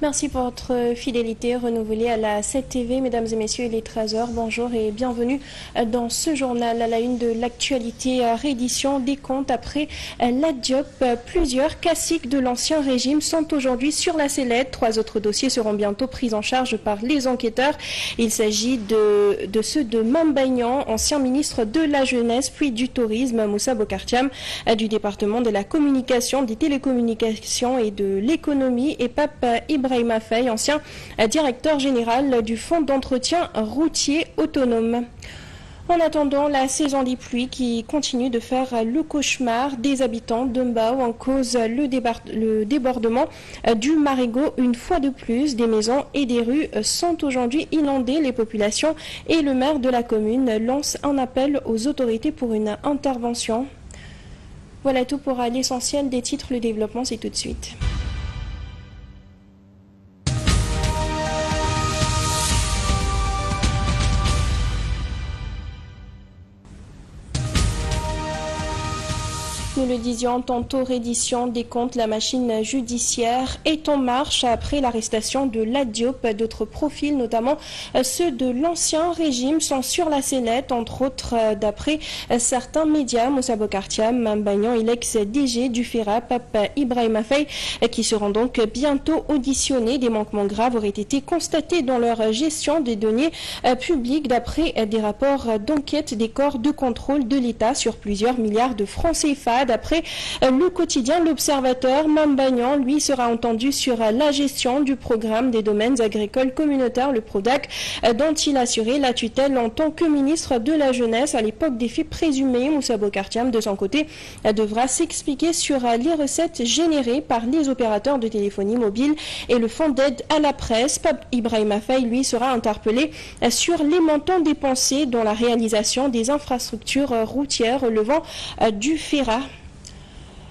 Merci pour votre fidélité renouvelée à la 7TV. Mesdames et messieurs, il est 13h. Bonjour et bienvenue dans ce journal à la une de l'actualité. Reddition des comptes après la Diop. Plusieurs classiques de l'ancien régime sont aujourd'hui sur la sellette. 3 autres dossiers seront bientôt pris en charge par les enquêteurs. Il s'agit de ceux de Mambagnan, ancien ministre de la Jeunesse puis du Tourisme, Moussa Bocar Thiam du département de la Communication, des Télécommunications et de l'Économie, et Pape Ibrahima Faye, ancien directeur général du Fonds d'entretien routier autonome. En attendant la saison des pluies qui continue de faire le cauchemar des habitants de Mbao en cause le débordement du Marigot. Une fois de plus, des maisons et des rues sont aujourd'hui inondées. Les populations et le maire de la commune lancent un appel aux autorités pour une intervention. Voilà tout pour l'essentiel des titres. Le développement, c'est tout de suite. Nous le disions tantôt, reddition des comptes, la machine judiciaire est en marche après l'arrestation de la Diop. D'autres profils, notamment ceux de l'ancien régime, sont sur la sellette, entre autres d'après certains médias. Moussa Bocar Thiam, Mambagnan et l'ex-DG du FERA, Pape Ibrahima Faye, qui seront donc bientôt auditionnés. Des manquements graves auraient été constatés dans leur gestion des deniers publics d'après des rapports d'enquête des corps de contrôle de l'État sur plusieurs milliards de francs CFA. D'après le quotidien L'Observateur, Mambagnan, lui, sera entendu sur la gestion du programme des domaines agricoles communautaires, le PRODAC, dont il assurait la tutelle en tant que ministre de la Jeunesse à l'époque des faits présumés. Moussa Bocar Thiam, de son côté, devra s'expliquer sur les recettes générées par les opérateurs de téléphonie mobile et le fonds d'aide à la presse. Pape Ibrahima Faye, lui, sera interpellé sur les montants dépensés dans la réalisation des infrastructures routières relevant du FERA.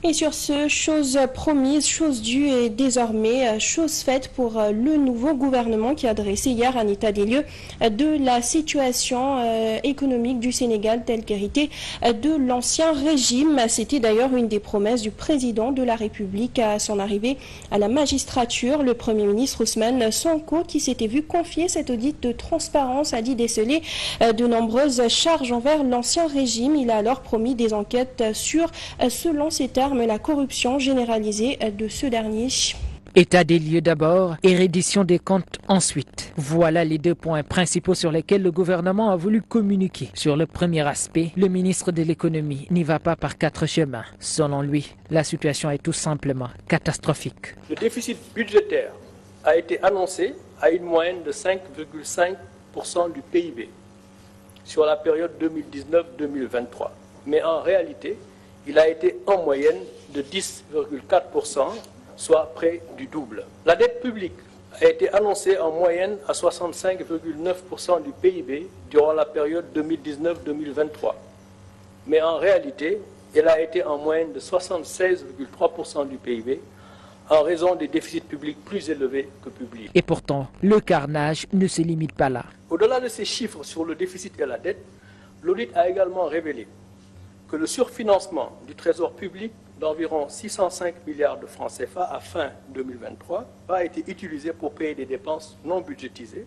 Et sur ce, chose promise, chose due et désormais chose faite pour le nouveau gouvernement qui a dressé hier un état des lieux de la situation économique du Sénégal telle qu'héritée de l'ancien régime. C'était d'ailleurs une des promesses du président de la République à son arrivée à la magistrature. Le Premier ministre Ousmane Sonko, qui s'était vu confier cet audit de transparence, a dit déceler de nombreuses charges envers l'ancien régime. Il a alors promis des enquêtes sur, selon ses termes, la corruption généralisée de ce dernier. État des lieux d'abord et reddition des comptes ensuite. Voilà les 2 points principaux sur lesquels le gouvernement a voulu communiquer. Sur le premier aspect, le ministre de l'économie n'y va pas par 4 chemins. Selon lui, la situation est tout simplement catastrophique. Le déficit budgétaire a été annoncé à une moyenne de 5,5% du PIB sur la période 2019-2023. Mais en réalité, il a été en moyenne de 10,4%, soit près du double. La dette publique a été annoncée en moyenne à 65,9% du PIB durant la période 2019-2023. Mais en réalité, elle a été en moyenne de 76,3% du PIB en raison des déficits publics plus élevés que publiés. Et pourtant, le carnage ne se limite pas là. Au-delà de ces chiffres sur le déficit et la dette, l'audit a également révélé que le surfinancement du trésor public d'environ 605 milliards de francs CFA à fin 2023 a été utilisé pour payer des dépenses non budgétisées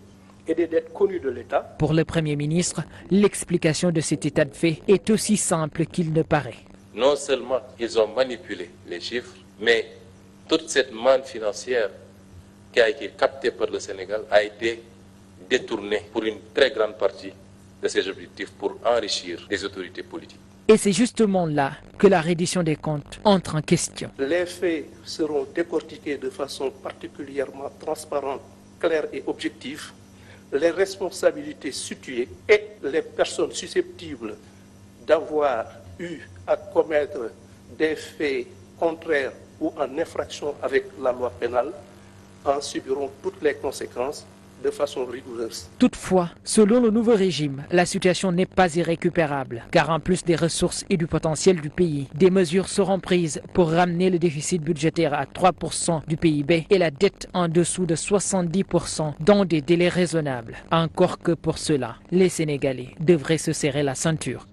et des dettes connues de l'État. Pour le Premier ministre, l'explication de cet état de fait est aussi simple qu'il ne paraît. Non seulement ils ont manipulé les chiffres, mais toute cette manne financière qui a été captée par le Sénégal a été détournée pour une très grande partie de ses objectifs pour enrichir les autorités politiques. Et c'est justement là que la reddition des comptes entre en question. Les faits seront décortiqués de façon particulièrement transparente, claire et objective. Les responsabilités situées et les personnes susceptibles d'avoir eu à commettre des faits contraires ou en infraction avec la loi pénale en subiront toutes les conséquences de façon rigoureuse. Toutefois, selon le nouveau régime, la situation n'est pas irrécupérable, car en plus des ressources et du potentiel du pays, des mesures seront prises pour ramener le déficit budgétaire à 3% du PIB et la dette en dessous de 70% dans des délais raisonnables. Encore que pour cela, les Sénégalais devraient se serrer la ceinture.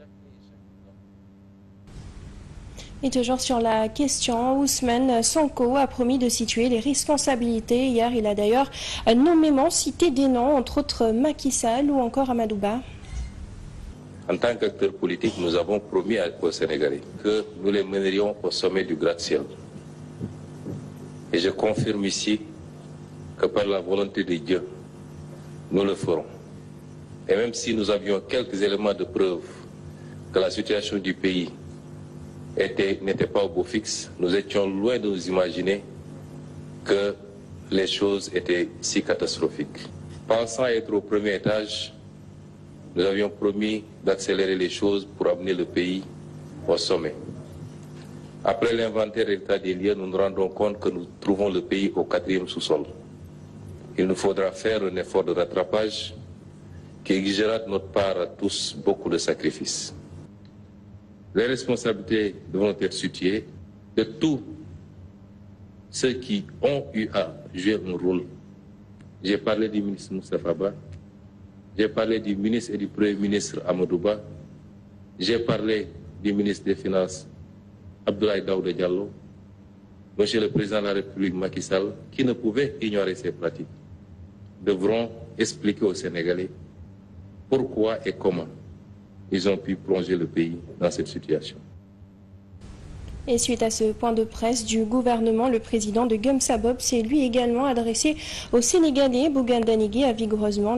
Et toujours sur la question, Ousmane Sonko a promis de situer les responsabilités. Hier, il a d'ailleurs nommément cité des noms, entre autres Macky Sall ou encore Amadou Ba. En tant qu'acteurs politiques, nous avons promis aux Sénégalais que nous les mènerions au sommet du gratte-ciel. Et je confirme ici que par la volonté de Dieu, nous le ferons. Et même si nous avions quelques éléments de preuve que la situation du pays n'était pas au beau fixe, nous étions loin de nous imaginer que les choses étaient si catastrophiques. Pensant être au premier étage, nous avions promis d'accélérer les choses pour amener le pays au sommet. Après l'inventaire et l'état des lieux, nous nous rendons compte que nous trouvons le pays au 4e sous-sol. Il nous faudra faire un effort de rattrapage qui exigera de notre part à tous beaucoup de sacrifices. Les responsabilités devront être situées de tous ceux qui ont eu à jouer un rôle. J'ai parlé du ministre Moustapha Ba, j'ai parlé du ministre et du Premier ministre Amadou Ba, j'ai parlé du ministre des Finances Abdoulaye Daouda Diallo, Monsieur le Président de la République Macky Sall, qui ne pouvait ignorer ces pratiques, devront expliquer aux Sénégalais pourquoi et comment ils ont pu plonger le pays dans cette situation. Et suite à ce point de presse du gouvernement, le président de Gumsabob s'est lui également adressé aux Sénégalais. Bougane Danigué a vigoureusement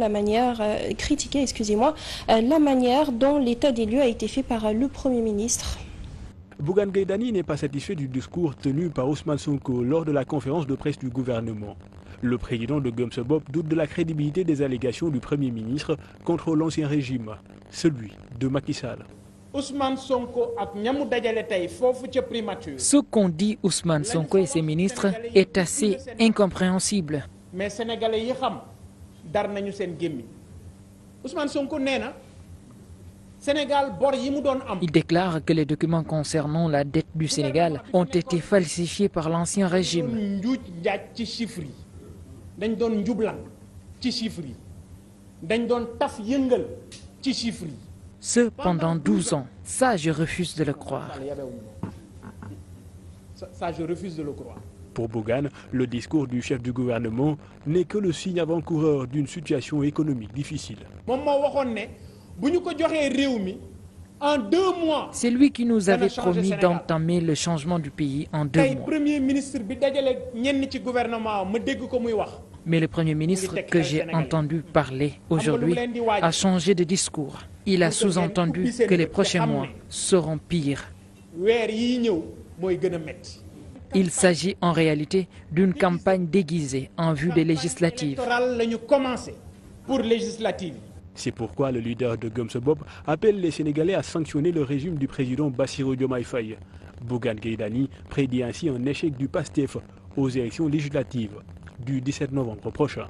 critiqué la manière dont l'état des lieux a été fait par le Premier ministre. Bougane Gueye Dany n'est pas satisfait du discours tenu par Ousmane Sonko lors de la conférence de presse du gouvernement. Le président de Gumsabob doute de la crédibilité des allégations du Premier ministre contre l'ancien régime, celui de Macky Sall. Ce qu'ont dit Ousmane Sonko et ses ministres est assez incompréhensible. Mais Sénégalais yi xam dar nañu sen gemmi. Ousmane Sonko néna Sénégal bor yi mu doon am. Il déclare que les documents concernant la dette du Sénégal ont été falsifiés par l'ancien régime. Dañ doon njublan ci chiffres yi. Dañ doon taf yëngal ci chiffres yi. Ce pendant 12 ans. Ça, je refuse de le croire. Ça, je refuse de le croire. Pour Bougane, le discours du chef du gouvernement n'est que le signe avant-coureur d'une situation économique difficile. C'est lui qui nous avait promis d'entamer le changement du pays en 2 mois. Mais le Premier ministre que j'ai entendu parler aujourd'hui a changé de discours. Il a sous-entendu que les prochains mois seront pires. Il s'agit en réalité d'une campagne déguisée en vue des législatives. C'est pourquoi le leader de Gumsabob appelle les Sénégalais à sanctionner le régime du président Bassirou Diomaye Faye. Bougane Gueye Dany prédit ainsi un échec du PASTEF aux élections législatives du 17 novembre prochain.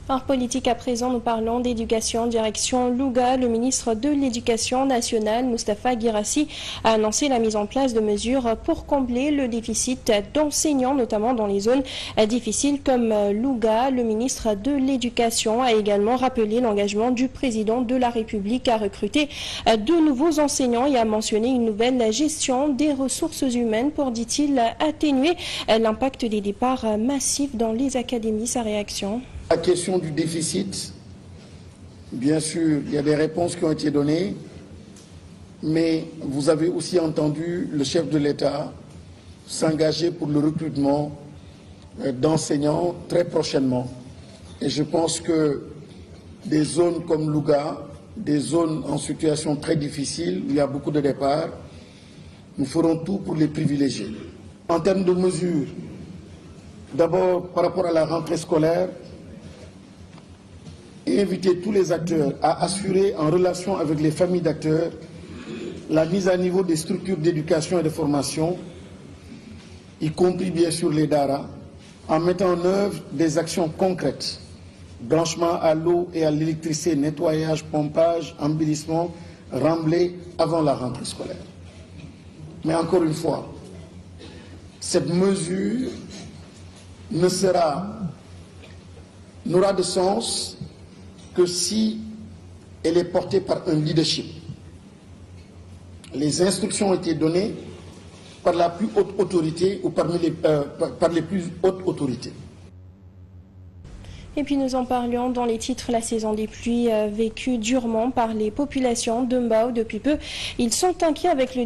En politique à présent, nous parlons d'éducation. Direction Louga, le ministre de l'Éducation nationale, Moustapha Guirassy, a annoncé la mise en place de mesures pour combler le déficit d'enseignants, notamment dans les zones difficiles comme Louga. Le ministre de l'Éducation a également rappelé l'engagement du président de la République à recruter de nouveaux enseignants et a mentionné une nouvelle gestion des ressources humaines pour, dit-il, atténuer l'impact des départs massifs dans les académies. Sa réaction. La question du déficit, bien sûr, il y a des réponses qui ont été données, mais vous avez aussi entendu le chef de l'État s'engager pour le recrutement d'enseignants très prochainement. Et je pense que des zones comme Louga, des zones en situation très difficile, où il y a beaucoup de départs, nous ferons tout pour les privilégier. En termes de mesures, d'abord par rapport à la rentrée scolaire, et inviter tous les acteurs à assurer, en relation avec les familles d'acteurs, la mise à niveau des structures d'éducation et de formation, y compris bien sûr les DARA, en mettant en œuvre des actions concrètes, branchement à l'eau et à l'électricité, nettoyage, pompage, embellissement, remblai avant la rentrée scolaire. Mais encore une fois, cette mesure n'aura de sens que si elle est portée par un leadership, Les instructions ont été données par la plus haute autorité ou par les plus hautes autorités. Et puis nous en parlions dans les titres, la saison des pluies vécue durement par les populations de Mbao depuis peu. Ils sont inquiets avec le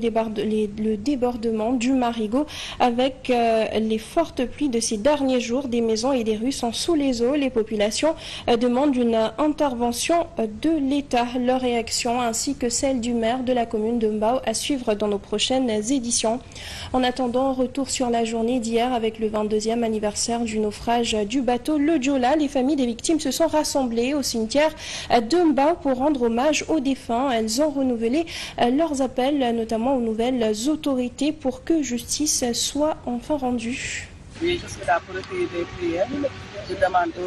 débordement du Marigot. Avec les fortes pluies de ces derniers jours, des maisons et des rues sont sous les eaux. Les populations demandent une intervention de l'État. Leur réaction ainsi que celle du maire de la commune de Mbao à suivre dans nos prochaines éditions. En attendant, retour sur la journée d'hier avec le 22e anniversaire du naufrage du bateau Le Diola. Les familles des victimes se sont rassemblées au cimetière de Mbao pour rendre hommage aux défunts. Elles ont renouvelé leurs appels, notamment aux nouvelles autorités, pour que justice soit enfin rendue. Oui, je suis là pour recueillir des prières. Je demande au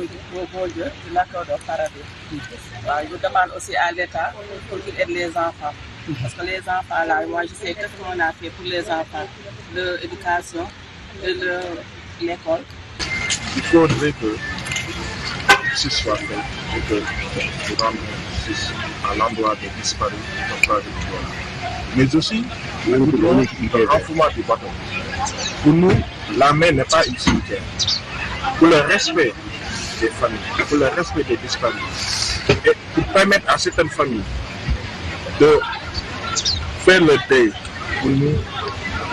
bon Dieu de l'accorder au paradis. Je demande aussi à l'État pour qu'il aide les enfants. Parce que les enfants, là, moi je sais qu'est-ce qu'on a fait pour les enfants, l'éducation et l'école. Il faudrait que ce soit fait et que nous rendons justice à l'endroit des disparus, mais aussi le renflouement du bateau. Pour nous, la mer n'est pas une cimetière. Pour le respect des familles, pour le respect des disparus, et pour permettre à certaines familles de faire le deuil, pour nous,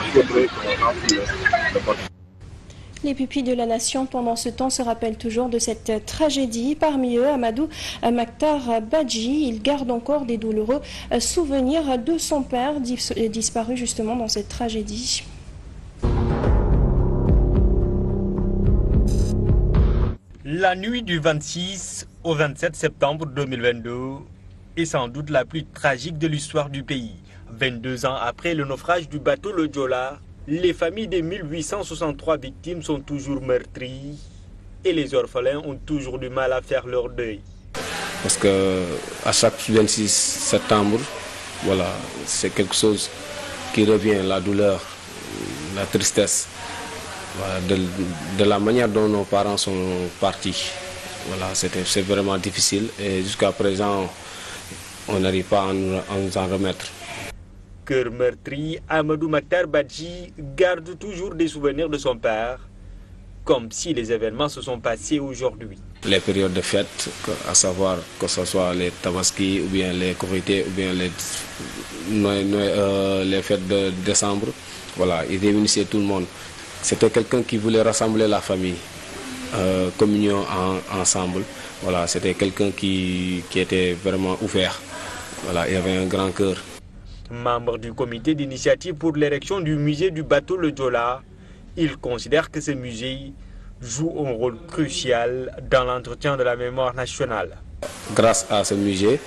il faudrait qu'on renfloue le bateau. Les pupilles de la nation, pendant ce temps, se rappellent toujours de cette tragédie. Parmi eux, Amadou Makhtar Badji, il garde encore des douloureux souvenirs de son père disparu justement dans cette tragédie. La nuit du 26 au 27 septembre 2022 est sans doute la plus tragique de l'histoire du pays. 22 ans après le naufrage du bateau Le Diola, les familles des 1863 victimes sont toujours meurtries et les orphelins ont toujours du mal à faire leur deuil. Parce que à chaque 26 septembre, voilà, c'est quelque chose qui revient, la douleur, la tristesse, voilà, de la manière dont nos parents sont partis. Voilà, c'est vraiment difficile et jusqu'à présent, on n'arrive pas à nous en remettre. Cœur meurtri, Amadou Makhtar Badji garde toujours des souvenirs de son père, comme si les événements se sont passés aujourd'hui. Les périodes de fête, à savoir que ce soit les tabaski ou bien les Korités ou bien les fêtes de décembre, voilà, il réunissait tout le monde. C'était quelqu'un qui voulait rassembler la famille, communion ensemble. Voilà, c'était quelqu'un qui était vraiment ouvert. Voilà, il avait un grand cœur. Membre du comité d'initiative pour l'érection du musée du bateau Le Diola, il considère que ce musée joue un rôle crucial dans l'entretien de la mémoire nationale. Grâce à ce musée,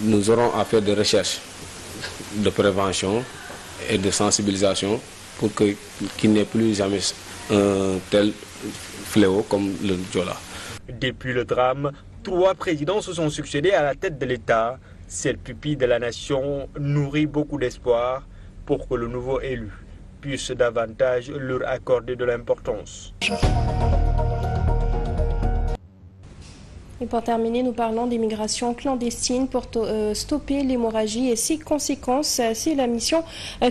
nous aurons à faire des recherches de prévention et de sensibilisation pour qu'il n'ait plus jamais un tel fléau comme le Diola. Depuis le drame, 3 présidents se sont succédés à la tête de l'État. Cette pupille de la nation nourrit beaucoup d'espoir pour que le nouveau élu puisse davantage leur accorder de l'importance. Et pour terminer, nous parlons des migrations clandestines pour stopper l'hémorragie et ses conséquences. C'est la mission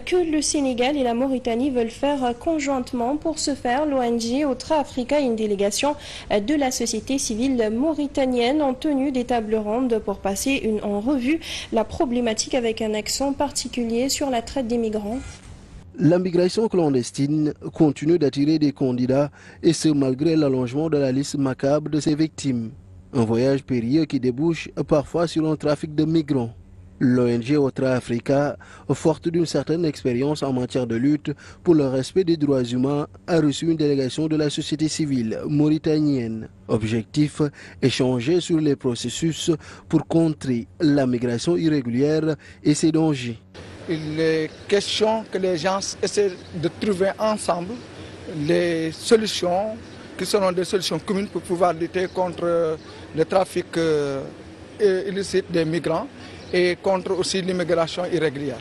que le Sénégal et la Mauritanie veulent faire conjointement. Pour ce faire, l'ONG Otra Africa et une délégation de la société civile mauritanienne ont tenu des tables rondes pour passer en revue la problématique avec un accent particulier sur la traite des migrants. La migration clandestine continue d'attirer des candidats et ce malgré l'allongement de la liste macabre de ses victimes. Un voyage périlleux qui débouche parfois sur un trafic de migrants. L'ONG Otra Africa, forte d'une certaine expérience en matière de lutte pour le respect des droits humains, a reçu une délégation de la société civile mauritanienne. Objectif, échanger sur les processus pour contrer la migration irrégulière et ses dangers. Il est question que les gens essaient de trouver ensemble les solutions qui seront des solutions communes pour pouvoir lutter contre le trafic illicite des migrants et contre aussi l'immigration irrégulière.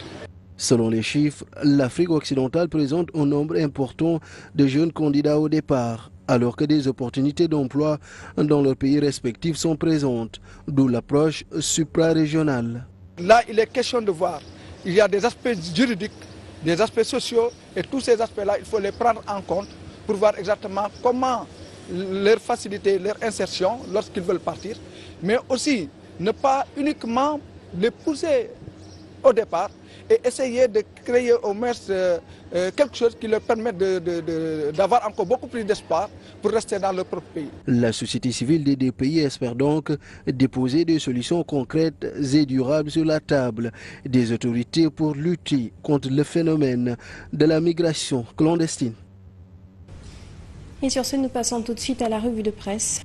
Selon les chiffres, l'Afrique occidentale présente un nombre important de jeunes candidats au départ, alors que des opportunités d'emploi dans leurs pays respectifs sont présentes, d'où l'approche supra-régionale. là, il est question de voir. Il y a des aspects juridiques, des aspects sociaux, et tous ces aspects-là, il faut les prendre en compte pour voir exactement comment leur faciliter leur insertion lorsqu'ils veulent partir, mais aussi ne pas uniquement les pousser au départ et essayer de créer au moins quelque chose qui leur permette d'avoir encore beaucoup plus d'espoir pour rester dans leur propre pays. La société civile des deux pays espère donc déposer des solutions concrètes et durables sur la table des autorités pour lutter contre le phénomène de la migration clandestine. Et sur ce, nous passons tout de suite à la revue de presse.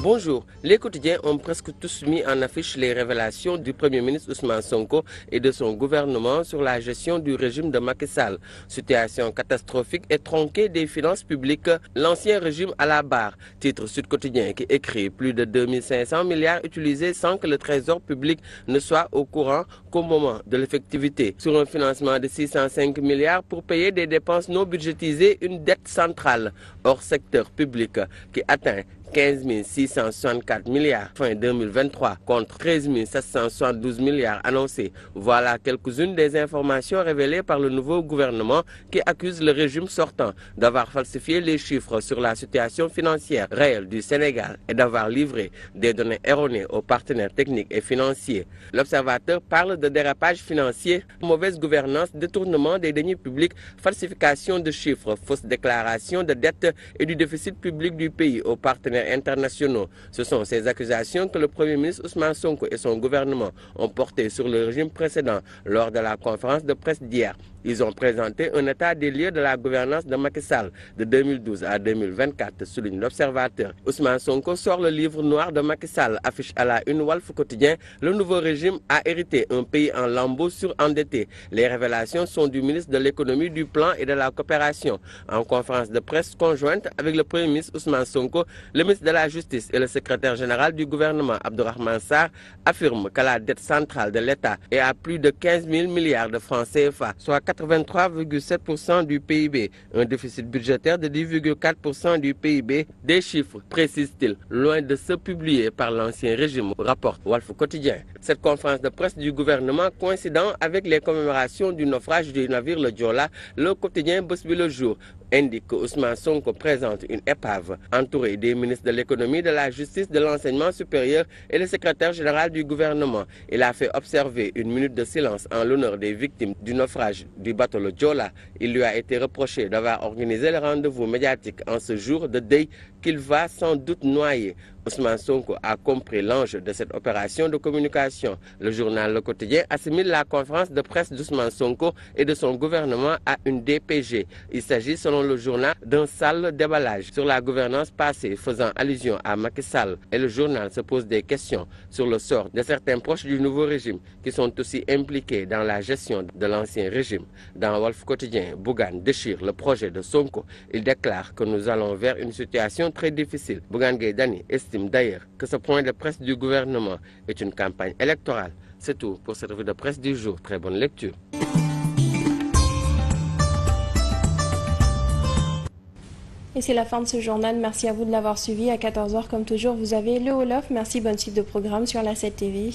Bonjour. Les quotidiens ont presque tous mis en affiche les révélations du Premier ministre Ousmane Sonko et de son gouvernement sur la gestion du régime de Macky Sall. Situation catastrophique et tronquée des finances publiques, l'ancien régime à la barre. Titre Sud Quotidien qui écrit plus de 2500 milliards utilisés sans que le trésor public ne soit au courant qu'au moment de l'effectivité. Sur un financement de 605 milliards pour payer des dépenses non budgétisées, une dette centrale hors secteur public qui atteint 15 664 milliards fin 2023 contre 13 772 milliards annoncés. Voilà quelques-unes des informations révélées par le nouveau gouvernement qui accuse le régime sortant d'avoir falsifié les chiffres sur la situation financière réelle du Sénégal et d'avoir livré des données erronées aux partenaires techniques et financiers. L'observateur parle de dérapage financier, mauvaise gouvernance, détournement des deniers publics, falsification de chiffres, fausse déclaration de dette et du déficit public du pays aux partenaires internationaux. Ce sont ces accusations que le Premier ministre Ousmane Sonko et son gouvernement ont portées sur le régime précédent lors de la conférence de presse d'hier. Ils ont présenté un état des lieux de la gouvernance de Macky Sall de 2012 à 2024, souligne l'observateur. Ousmane Sonko sort le livre noir de Macky Sall, affiche à la une Walf Quotidien. Le nouveau régime a hérité un pays en lambeaux surendetté. Les révélations sont du ministre de l'économie, du plan et de la coopération. En conférence de presse conjointe avec le Premier ministre Ousmane Sonko, le ministre de la Justice et le secrétaire général du gouvernement Abdourahmane Sarr affirment que la dette centrale de l'État est à plus de 15 000 milliards de francs CFA, soit 83,7% du PIB, un déficit budgétaire de 10,4% du PIB, des chiffres, précise-t-il, loin de ceux publiés par l'ancien régime, rapporte Walf Quotidien. Cette conférence de presse du gouvernement coïncidant avec les commémorations du naufrage du navire le Joola, le quotidien Bës Bi Le Jour indique que Ousmane Sonko présente une épave entourée des ministres de l'économie, de la justice, de l'enseignement supérieur et le secrétaire général du gouvernement. Il a fait observer une minute de silence en l'honneur des victimes du naufrage du bateau le Joola. Il lui a été reproché d'avoir organisé le rendez-vous médiatique en ce jour de deuil qu'il va sans doute noyer. Ousmane Sonko a compris l'enjeu de cette opération de communication. Le journal Le Quotidien assimile la conférence de presse d'Ousmane Sonko et de son gouvernement à une DPG. Il s'agit, selon le journal, d'un sale déballage sur la gouvernance passée faisant allusion à Macky Sall. Et le journal se pose des questions sur le sort de certains proches du nouveau régime qui sont aussi impliqués dans la gestion de l'ancien régime. Dans Walf Quotidien, Bougane déchire le projet de Sonko. Il déclare que nous allons vers une situation très difficile. Bougane Gueye Dany estime d'ailleurs que ce point de presse du gouvernement est une campagne électorale. C'est tout pour cette revue de presse du jour. Très bonne lecture. Et c'est la fin de ce journal. Merci à vous de l'avoir suivi. À 14h, comme toujours, vous avez le Wolof. Merci, bonne suite de programme sur la 7 TV.